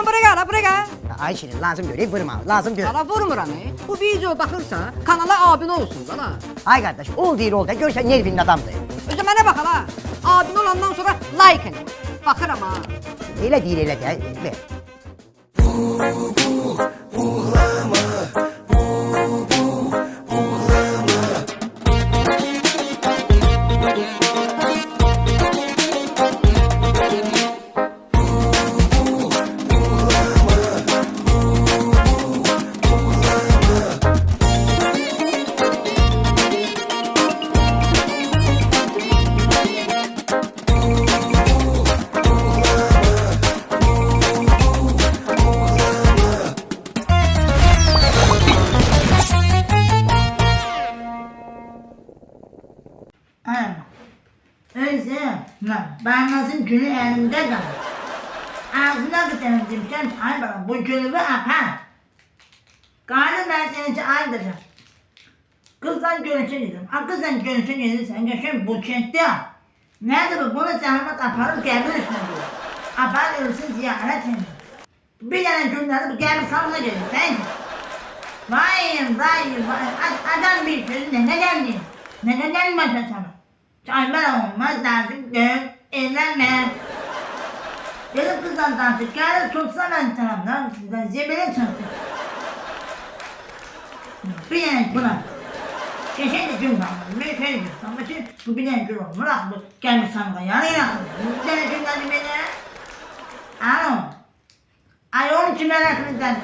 Sen buraya gel, buraya gel. Ay Şirin lazım göreyim vurma lazım gör. Sana vurmuram. Bu video bakırsa kanala abone olsun da. Ay kardeş ol değil ol da görsen Nervin'in adamdır. Özü mənə bax hala. Abone olandan sonra like edin. Bakıram ha. Öyle değil öyle değil. Ver. Barnazın gülü elimde kalır. Ağzına kıtırdım sen ay bana bu gülü apar. Karnı ben seni ayıracağım. Kızdan görüşe gidelim. Kızdan görüşe gelirsen geçen bu çekti ya. Nerede bu? Bunu zahmet aparıp gelir üstüne diyor. Apar ölsün ziyaret edin. Bir tane günlerde bu gelip salına gelir. Sen vay. Adam bir sözü ne geldi? Ne gelmez sana? Çaylar olmaz lazım gör, evlenme. Dedim kızdan dansı, gelip tutsa ben tarafından sizden zebele çarptım. Bir tane buna. Geçen de gün kalmadı, bir şey yok. Ama bu bir tane gün oldu, bırak bu gelmiş sanığa, yanıyla. Bir tane gün kaldı beni. Alo. Ay onun için merakını dersin.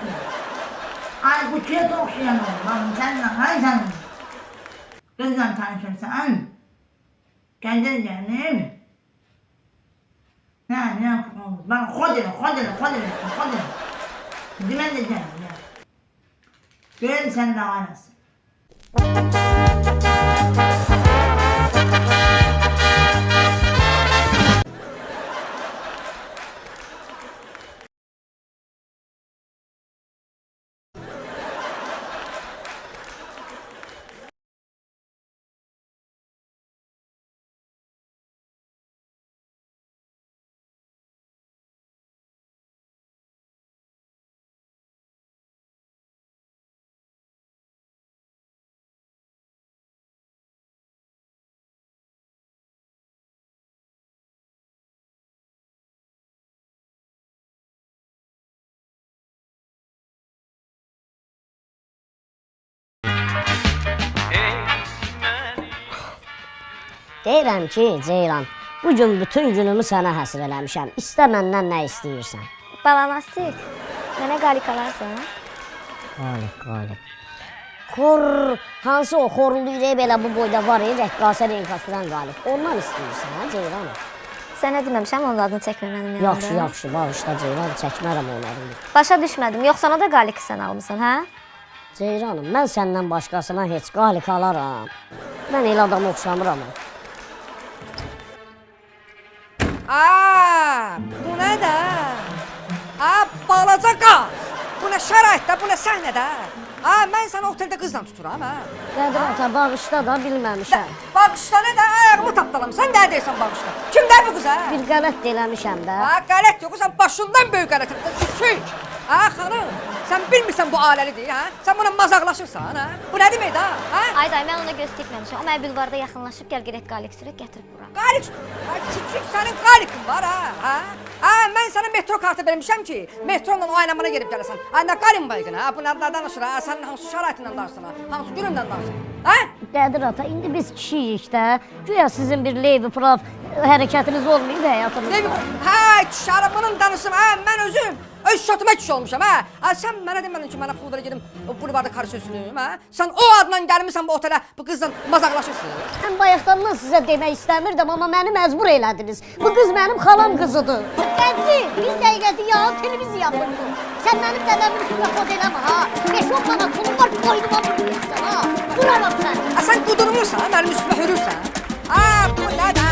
Ay bu çiğe okşayan oldu, bakın seninle, hay canım. Kızdan tanışırsan. Kendin canım. Ne yapalım? Ben hodele. Dimen de canım ya. Görün sen de anasın. Deyirəm ki, Ceylan, bugün bütün günümü sənə həsr eləmişəm. İstə məndən nə istəyirsən? Balamastik, mənə qalik alarsan? Qalik. Xor, hansı o xorlu ürək belə bu boyda var rəqqasə renka sürən qalik. Ondan istəyirsən, hə Ceylan? Sənə deməmişəm, onun adını çəkmə mənim yanımda. Yaxşı, bağışla Ceylan, çəkmərəm onları. Başa düşmədim, yoxsa ona da qaliki sən almısan, hə? Ceylanım, mən səndən başqasına heç qalik alaram. Mən elə adamı oxşamıram. Bu nə də? Balaca qaz. Bu nə şəraitdə, bu nə səhnədə? Mən səni oteldə qızla tuturam, hə? Qədir ata, bağışla da bilməmişəm. Bağışla nə də? Ayağımı tapdalam. Sən nə deyirsən bağışla? Kimdə bu qız, hə? Bir qələt də eləmişəm də. Qələt yox, sən başından böyük qələt etdin. Küçük. Xanım, sən bilmirsən bu aləlidir, hə? Sən buna mazaqlaşırsan, hə? Bu nə deməkdir, hə? Ay dayı, mən ona göz tikməmişəm. O mənə bulvarda yaxınlaşıb, gəl gedək qalik sürək, gətirib bura. Qalik? Küçük, sənin qalikin var, hə? Mən sənə metro kartı vermişəm ki, metronla o aynamana gedib gələsən. Nə qalin baygın, hə? Bu nə danışır, hə? Sən hansı şəraitindən danışsın, hə? Hansı günümdən danışsın, hə? Qədir ata, indi biz kişiyik də. Güya sizin bir Levi Prof hərəkətiniz olmayıb həyatınızda. Şarabının danışım, mən özüm öz şatuma kişi olmuşam, hə? Sən mənə demədin ki, mənə pul verə gedim bulvarda karı sözünüm, hə? Sən o adla gəlmirsən bu otelə, bu qızla mazaqlaşırsın. Mən bayaqdan sizə demək istəmirdim, amma məni məcbur elədiniz. Bu qız mənim xalam qızıdır. Qədir, bir dəqiqədir ya, televiziya yapırdım. Sən mənim dədəmin üstünə xod eləmə, ha? 5-10 bana pulum var, boynuma vurursan, ha? Vuraram sən. Sən qudurmursan, mənim üstümə hürürsən. Bu nə də?